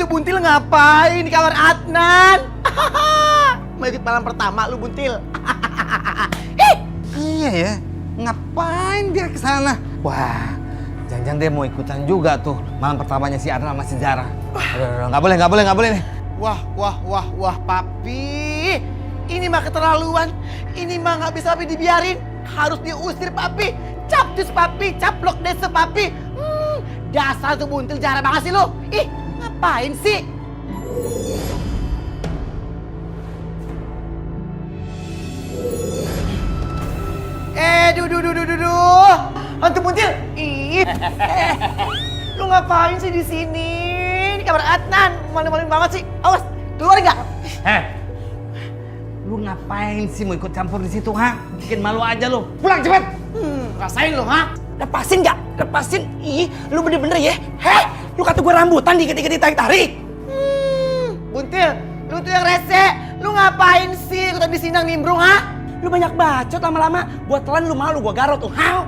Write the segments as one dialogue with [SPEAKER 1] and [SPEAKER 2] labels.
[SPEAKER 1] tuh Buntil ngapain di kamar Adnan? Mau ikut malam pertama lu Buntil?
[SPEAKER 2] Iya ya, ngapain dia ke sana? Wah, jangan-jangan dia mau ikutan juga tuh malam pertamanya si Adnan sama si Zara. Nggak boleh nih.
[SPEAKER 1] Wah, Papi. Ini mah keterlaluan. Ini mah nggak bisa dibiarin. Harus diusir Papi. Capcus Papi, caplok desa Papi. Dasar tuh Buntil jarang banget sih lu. Ih, ngapain sih? Duh. Hantu Buntil. Ih. Lu ngapain sih di sini? Di kamar Adnan. Malu-maluin banget sih. Awas, keluar enggak?
[SPEAKER 2] Lu ngapain sih mau ikut campur di situ, ha? Bikin malu aja lu. Pulang cepet.
[SPEAKER 1] Rasain lu, ha?
[SPEAKER 3] Lepasin nggak? Lepasin. Ih, lu bener-bener ya? Heh, lu kata gue rambutan dikit-dikit ditarik-tarik.
[SPEAKER 1] Buntil, lu tuh yang rese. Lu ngapain sih ikutan disinang nimbrung, ha?
[SPEAKER 3] Lu banyak bacot lama-lama. Gua telan lu malu, gua garot tuh. Hau.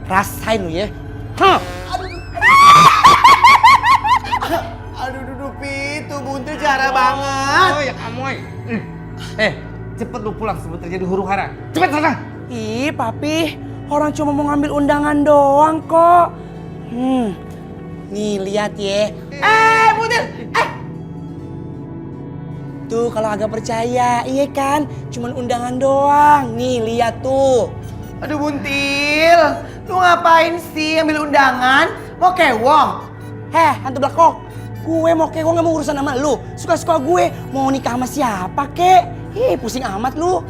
[SPEAKER 3] Rasain lu ya. Hah.
[SPEAKER 1] Aduh, Pi, tuh Buntil jarang banget.
[SPEAKER 2] Oh ya kamu, cepet lu pulang sebelum terjadi huru hara. Cepet sana.
[SPEAKER 3] Ih, Papi, orang cuma mau ngambil undangan doang kok. Nih lihat ya.
[SPEAKER 1] Buntil,
[SPEAKER 3] Tuh kalau agak percaya, iya kan? Cuman undangan doang. Nih lihat tuh.
[SPEAKER 1] Aduh Buntil, lu ngapain sih ambil undangan? Mau kewong?
[SPEAKER 3] Heh, hantu belakok. Gue mau kek, gue gak mau urusan sama lu. Suka-suka gue, mau nikah sama siapa kek? Ih, pusing amat lu.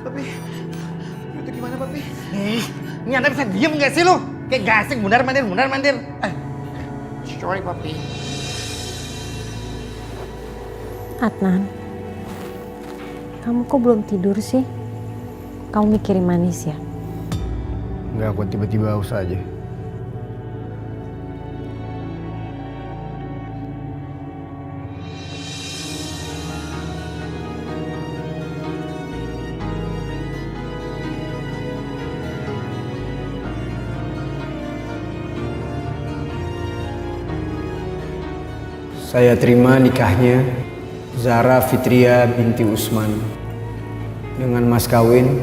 [SPEAKER 1] Papi, itu gimana Papi?
[SPEAKER 2] Ini anda bisa diem gak sih lu? Kayak gasing, mundar mandir.
[SPEAKER 1] Sorry Papi.
[SPEAKER 4] Adnan, kamu kok belum tidur sih? Kamu mikirin manis ya?
[SPEAKER 5] Enggak, aku tiba-tiba haus aja. Saya terima nikahnya Zara Fitria binti Usman dengan mas kawin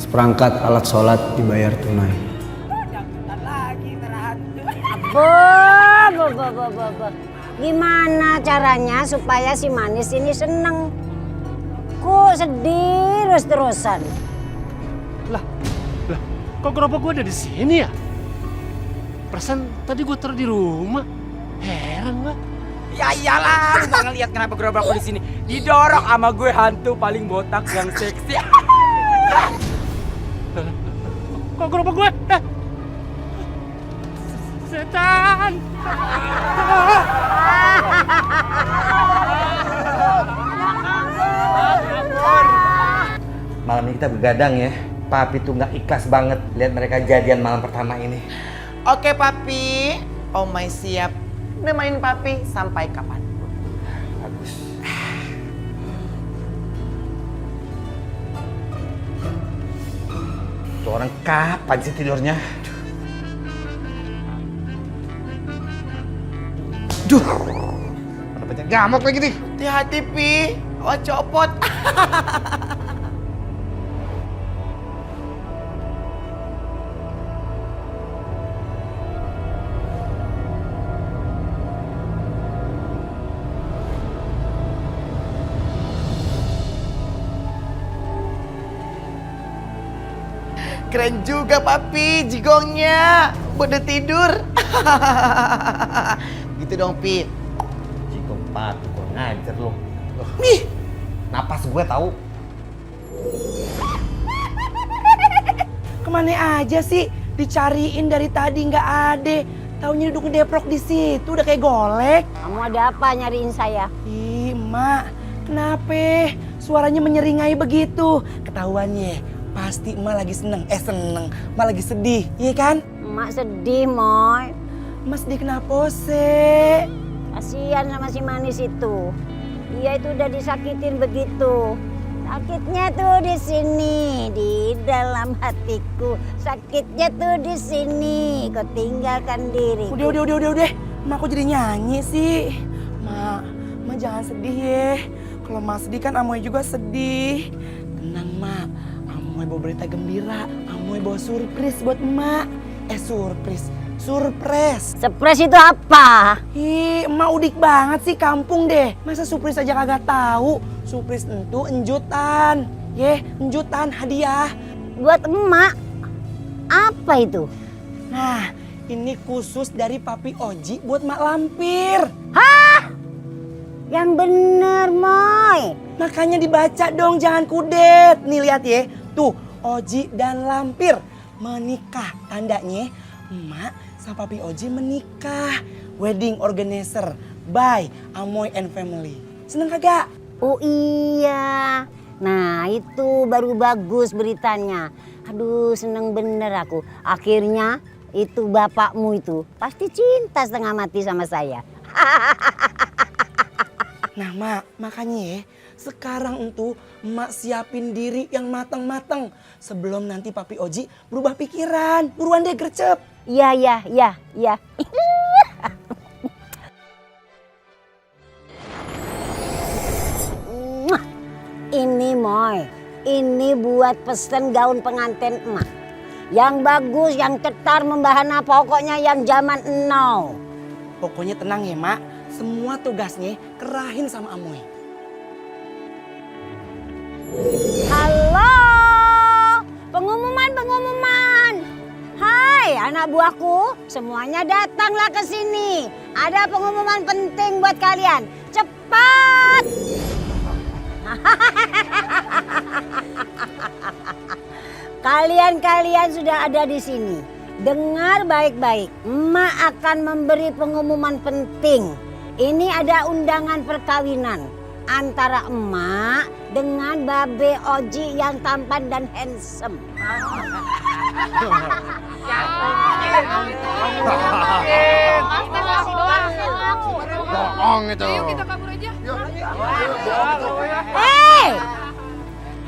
[SPEAKER 5] seperangkat alat sholat dibayar tunai.
[SPEAKER 6] Gimana caranya supaya si manis ini seneng? Kok sedih terus-terusan?
[SPEAKER 7] Lah, kok gerobak gue ada di sini ya? Perasaan tadi gue taruh di rumah. Heran gak?
[SPEAKER 8] Ya iyalah, lu gak ngeliat kenapa gerobak gue di sini? Didorong sama gue hantu paling botak yang seksi.
[SPEAKER 7] Kok gerobak gue? Setan!
[SPEAKER 2] Malam ini kita begadang ya. Papi tuh nggak ikhlas banget lihat mereka jadian malam pertama ini.
[SPEAKER 1] Oke Papi, Omai siap nemain Papi sampai kapan?
[SPEAKER 2] Bagus. Tuh orang kapan sih tidurnya? Duh, mana banyak gamuk lagi nih.
[SPEAKER 1] Hati-hati Pi, oh copot. Keren juga Papi, jigongnya. Udah tidur. Gitu dong Pi.
[SPEAKER 2] Jigong Papi, kok ngajar lu.
[SPEAKER 1] Nih,
[SPEAKER 2] Napas gue tahu.
[SPEAKER 3] Kemana aja sih? Dicariin dari tadi nggak ada. Taunya duduk ngedeprok di situ, udah kayak golek.
[SPEAKER 6] Kamu ada apa nyariin saya?
[SPEAKER 3] Ih, Mak, kenapa? Suaranya menyeringai begitu. Ketahuannya, pasti Emak lagi seneng. Emak lagi sedih, iya kan?
[SPEAKER 6] Emak sedih, Moy.
[SPEAKER 3] Emak sedih kenapa sih?
[SPEAKER 6] Kasihan sama si manis itu. Dia itu udah disakitin begitu. Sakitnya tuh di sini, di dalam hatiku. Sakitnya tuh di sini, kau tinggalkan diriku.
[SPEAKER 3] Udah. Mak kok jadi nyanyi sih? Mak jangan sedih ya. Kalau mak sedih kan Amoy juga sedih. Tenang mak, Amoy bawa berita gembira. Amoy bawa surprise buat emak. Surprise.
[SPEAKER 6] Surprise itu apa?
[SPEAKER 3] Ih, emak udik banget sih kampung deh. Masa surprise aja kagak tahu? Surprise itu enjutan. Enjutan hadiah.
[SPEAKER 6] Buat emak. Apa itu?
[SPEAKER 3] Nah, ini khusus dari Papi Oji buat Mak Lampir.
[SPEAKER 6] Hah? Yang bener, Moy.
[SPEAKER 3] Makanya dibaca dong, jangan kudet. Nih lihat ya, tuh Oji dan Lampir menikah. Tandanya emak sama Papi Oji menikah. Wedding organizer by Amoy and Family. Seneng kagak?
[SPEAKER 6] Oh iya. Nah itu baru bagus beritanya. Aduh seneng bener aku. Akhirnya itu bapakmu itu pasti cinta setengah mati sama saya.
[SPEAKER 3] Nah mak, makanya ya sekarang itu emak siapin diri yang matang-matang. Sebelum nanti Papi Oji berubah pikiran. Buruan deh gercep.
[SPEAKER 6] Iya. Ini Moy, ini buat pesen gaun pengantin emak. Yang bagus, yang cetar, membahana, pokoknya yang zaman now.
[SPEAKER 3] Pokoknya tenang ya mak, semua tugasnya kerahin sama Amoy.
[SPEAKER 6] Halo, pengumuman. Hai anak buahku, semuanya datanglah ke sini. Ada pengumuman penting buat kalian. Cepat! Kalian sudah ada di sini. Dengar baik-baik. Emak akan memberi pengumuman penting. Ini ada undangan perkawinan antara emak dengan Babe Oji yang tampan dan handsome.
[SPEAKER 7] Bohong itu.
[SPEAKER 9] Ayo kita kabur aja.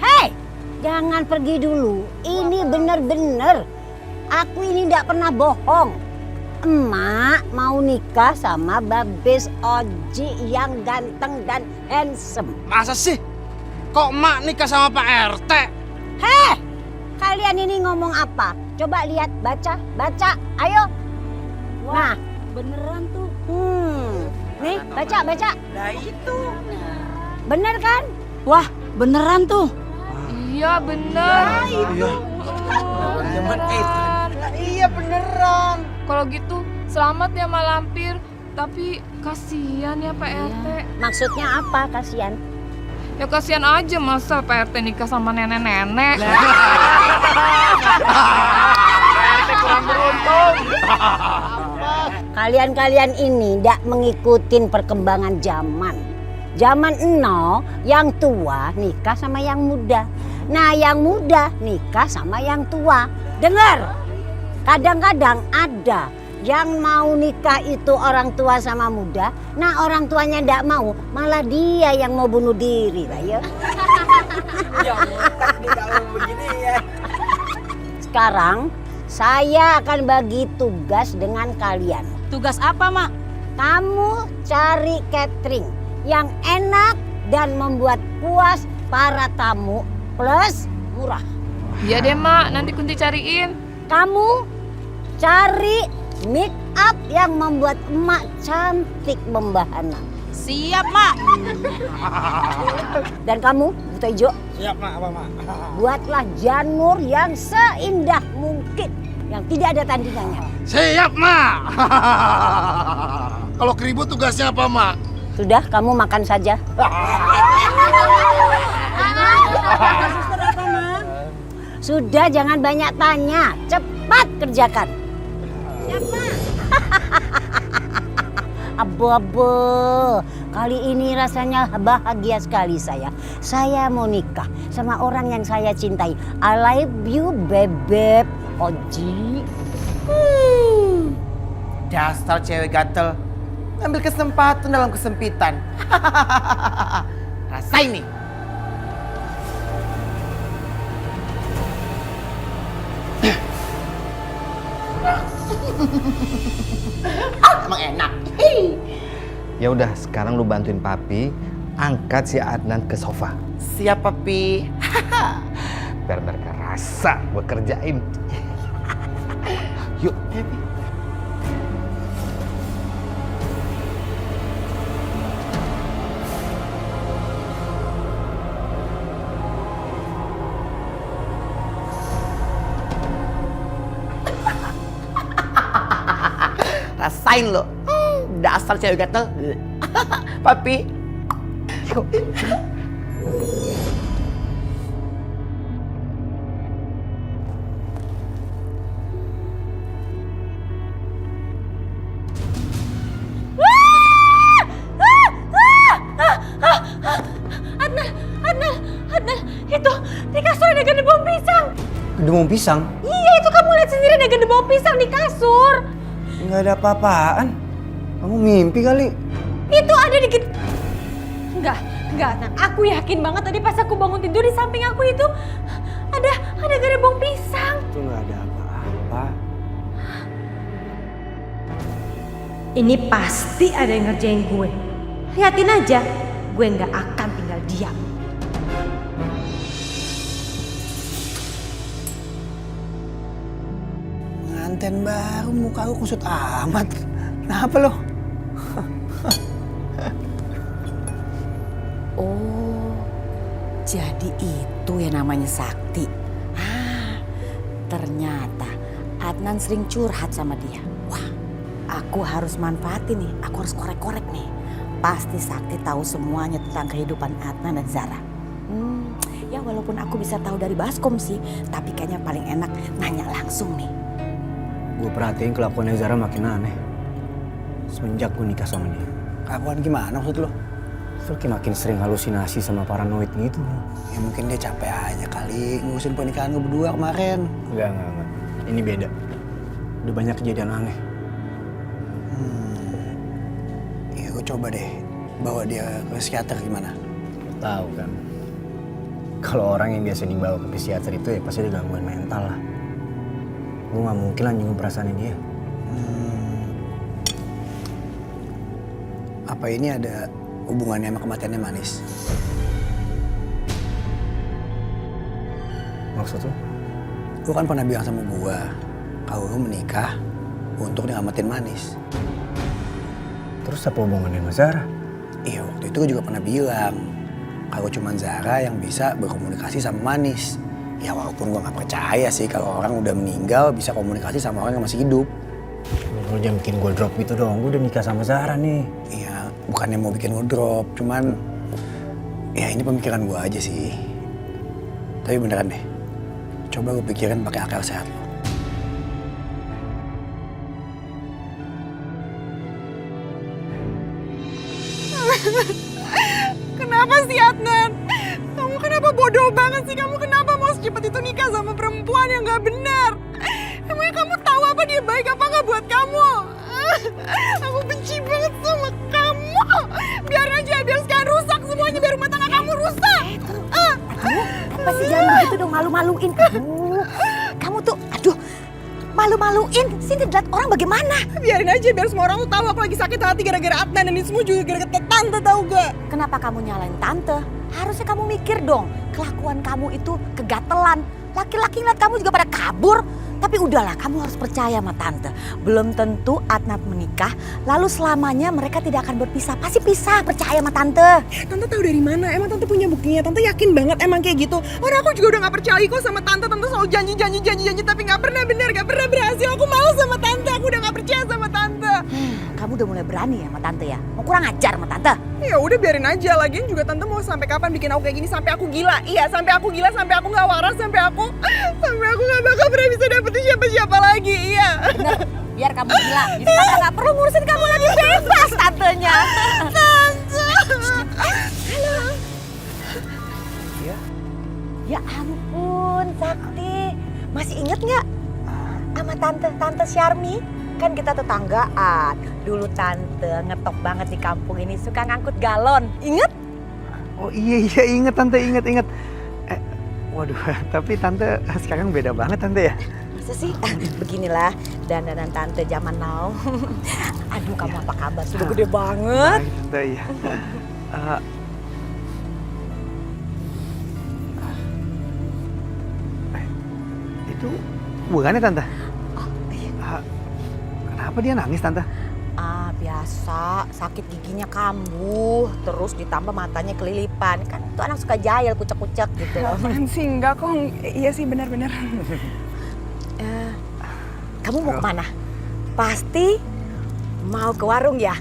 [SPEAKER 6] Hei, jangan pergi dulu. Ini bener-bener. Aku ini tidak pernah bohong. Emak mau nikah sama Babes Oji yang ganteng dan handsome.
[SPEAKER 7] Masa sih? Kok emak nikah sama Pak RT?
[SPEAKER 6] Hei, kalian ini ngomong apa? Coba lihat, baca. Ayo. Nah, beneran tuh. Nih, baca.
[SPEAKER 3] Nah itu.
[SPEAKER 6] Bener kan?
[SPEAKER 9] Wah, beneran tuh. Iya, bener.
[SPEAKER 1] Iya beneran.
[SPEAKER 9] Kalau gitu, selamat ya Mak Lampir. Tapi kasihan ya Pak RT.
[SPEAKER 6] Maksudnya apa, kasihan?
[SPEAKER 9] Ya kasihan aja masa Pak RT nikah sama nenek-nenek.
[SPEAKER 7] Kurang beruntung.
[SPEAKER 6] Kalian ini tidak mengikuti perkembangan zaman. Zaman yang tua nikah sama yang muda. Nah yang muda nikah sama yang tua. Dengar, kadang-kadang ada yang mau nikah itu orang tua sama muda. Nah orang tuanya tidak mau, malah dia yang mau bunuh diri lah ya. Sekarang saya akan bagi tugas dengan kalian.
[SPEAKER 9] Tugas apa, Mak?
[SPEAKER 6] Kamu cari catering yang enak dan membuat puas para tamu plus murah.
[SPEAKER 9] Iya deh Mak, nanti Kunti cariin.
[SPEAKER 6] Kamu cari make up yang membuat emak cantik membahana.
[SPEAKER 9] Siap Mak.
[SPEAKER 6] Dan kamu, Buto Ijo,
[SPEAKER 2] Siap mak, apa mak?
[SPEAKER 6] buatlah janur yang seindah mungkin, yang tidak ada tandingannya.
[SPEAKER 7] Siap, Mak. Kalau keribut tugasnya apa, Mak?
[SPEAKER 6] Sudah, kamu makan saja. Sudah, jangan banyak tanya. Cepat kerjakan. Siapa? Abo-abo, kali ini rasanya bahagia sekali saya. Saya mau nikah sama orang yang saya cintai. I love you, bebek Oji.
[SPEAKER 1] Dasar cewek gatel. Ambil kesempatan dalam kesempitan. Rasain nih. Emang enak.
[SPEAKER 2] Ya udah, sekarang lu bantuin papi angkat si Adnan ke sofa.
[SPEAKER 1] Siap, Papi.
[SPEAKER 2] Biar mereka rasa gue kerjain. Yuk.
[SPEAKER 1] Rasain lo. Dasar cewek gatel. Papi. Yuk.
[SPEAKER 4] Adnan, itu di kasur ada gede bom pisang.
[SPEAKER 5] Gedemong pisang?
[SPEAKER 4] Iya, itu kamu lihat sendiri ada gede bom pisang di kasur.
[SPEAKER 5] Nggak ada apa-apaan. Kamu mimpi kali.
[SPEAKER 4] Itu ada di gede... Enggak, Adnan. Aku yakin banget tadi pas aku bangun tidur di samping aku itu ada gede bom pisang.
[SPEAKER 5] Itu nggak ada apa-apa.
[SPEAKER 4] Ini pasti ada yang ngerjain gue. Liatin aja, gue nggak akan tinggal diam.
[SPEAKER 5] Nganten baru muka lu kusut amat. Kenapa lo?
[SPEAKER 6] Oh, jadi itu ya namanya sakti. Ternyata Adnan sering curhat sama dia. Wah, aku harus manfaatin nih. Aku harus korek-korek nih. Pasti Sakti tahu semuanya tentang kehidupan Adnan dan Zara. Ya walaupun aku bisa tahu dari Baskom sih, tapi kayaknya paling enak nanya langsung nih.
[SPEAKER 5] Gue perhatiin kelakuannya Zara makin aneh. Semenjak gue nikah sama dia. Kelakuan gimana maksud lo? Terus makin sering halusinasi sama paranoid gitu.
[SPEAKER 10] Ya mungkin dia capek aja kali ngurusin pernikahan gue berdua kemarin.
[SPEAKER 5] Enggak. Ini beda. Udah banyak kejadian aneh.
[SPEAKER 10] Ya gue coba deh bawa dia ke psikiater gimana?
[SPEAKER 5] Tahu kan. Kalau orang yang biasa dibawa ke psikiater itu ya pasti ada gangguan mental lah. Gue gak mungkin lah nyinggung perasaannya dia.
[SPEAKER 10] Apa ini ada hubungannya sama kematiannya Manis?
[SPEAKER 5] Maksud lo?
[SPEAKER 10] Lu kan pernah bilang sama gue kalau lu menikah untuk nyelamatin Manis.
[SPEAKER 5] Terus apa hubungannya sama Zara?
[SPEAKER 10] Iya, waktu itu gue juga pernah bilang kalau cuma Zara yang bisa berkomunikasi sama Manis. Ya walaupun gue gak percaya sih kalau orang udah meninggal bisa komunikasi sama orang yang masih hidup.
[SPEAKER 5] Lo jangan bikin gue drop gitu dong, gue udah nikah sama Zara nih.
[SPEAKER 10] Iya, bukannya mau bikin gue drop, cuman ya ini pemikiran gue aja sih. Tapi beneran deh, coba gue pikirin pakai akal sehat lo.
[SPEAKER 3] Kenapa sih Adnan? Kamu kenapa bodoh banget sih? Kamu kenapa mau secepat itu nikah sama perempuan yang gak benar? Emangnya kamu tahu apa dia baik apa gak buat kamu? Aku benci banget sama kamu. Biarin aja, biar sekarang rusak semuanya, biar rumah tangga kamu rusak.
[SPEAKER 6] Apa sih jangan begitu dong, malu-maluin kamu. Kamu tuh, aduh, malu-maluin. Sini lihat orang bagaimana.
[SPEAKER 3] Biarin aja, biar semua orang tuh tahu aku lagi sakit hati gara-gara Adnan, dan ini semua juga gara-gara tante, tahu gak?
[SPEAKER 6] Kenapa kamu nyalain tante? Harusnya kamu mikir dong, kelakuan kamu itu kegatelan. Laki-laki ngeliat kamu juga pada kabur. Tapi udahlah, kamu harus percaya sama tante. Belum tentu Adnan menikah, lalu selamanya mereka tidak akan berpisah. Pasti pisah, percaya sama tante.
[SPEAKER 3] Tante tahu dari mana? Emang tante punya buktinya? Tante yakin banget emang kayak gitu? Orang aku juga udah gak percaya kok sama tante. Tante selalu janji, tapi gak pernah benar, gak pernah berhasil. Aku malu sama tante, aku udah gak percaya sama tante.
[SPEAKER 6] Kamu udah mulai berani ya sama tante ya? Mau kurang ajar sama tante?
[SPEAKER 3] Ya udah biarin aja, lagian juga tante mau sampai kapan bikin aku kayak gini? Sampai aku gila. Iya, sampai aku gila, sampai aku gak waras, sampai aku gak bakal pernah bisa dapetin siapa-siapa lagi. Iya.
[SPEAKER 6] Bener, biar kamu gila. Jadi tante gak perlu ngurusin kamu lagi, bebas tantenya.
[SPEAKER 3] Tante.
[SPEAKER 6] Halo. Ya ampun, Sakti. Masih inget gak sama tante Syarmi? Kan kita tetanggaan. Dulu tante ngetop banget di kampung ini, suka ngangkut galon. Inget?
[SPEAKER 10] Oh iya inget tante, inget. Waduh, tapi tante sekarang beda banget tante ya.
[SPEAKER 6] Masa sih? Beginilah dandanan tante zaman now. Aduh, kamu apa kabar? Sudah gede banget.
[SPEAKER 2] Baik, Tante, iya. Itu bukannya Tante?
[SPEAKER 6] Oh, iya.
[SPEAKER 2] Kenapa dia nangis Tante?
[SPEAKER 6] Biasa sakit giginya kambuh, terus ditambah matanya kelilipan. Kan itu anak suka jahil, kucek-kucek gitu.
[SPEAKER 9] Apaan sih? Enggak kok. Iya sih benar-benar.
[SPEAKER 6] Kamu mau kemana? Pasti mau ke warung ya?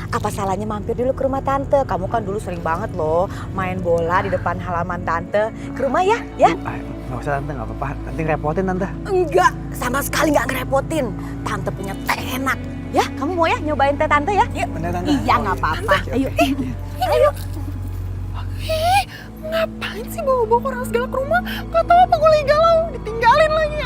[SPEAKER 6] Apa salahnya mampir dulu ke rumah tante? Kamu kan dulu sering banget loh main bola di depan halaman tante. Ke rumah ya? Ya?
[SPEAKER 2] Nggak usah Tante, nggak apa-apa. Nanti ngerepotin Tante.
[SPEAKER 6] Enggak, sama sekali nggak ngerepotin. Tante punya teh enak. Ya, kamu mau ya nyobain teh tante ya?
[SPEAKER 10] Bener Tante.
[SPEAKER 6] Iya, nggak apa-apa. Ayo, ayo.
[SPEAKER 9] Ngapain sih bawa-bawa orang segala ke rumah? Gak tau apa gue lagi galau. Ditinggalin lagi.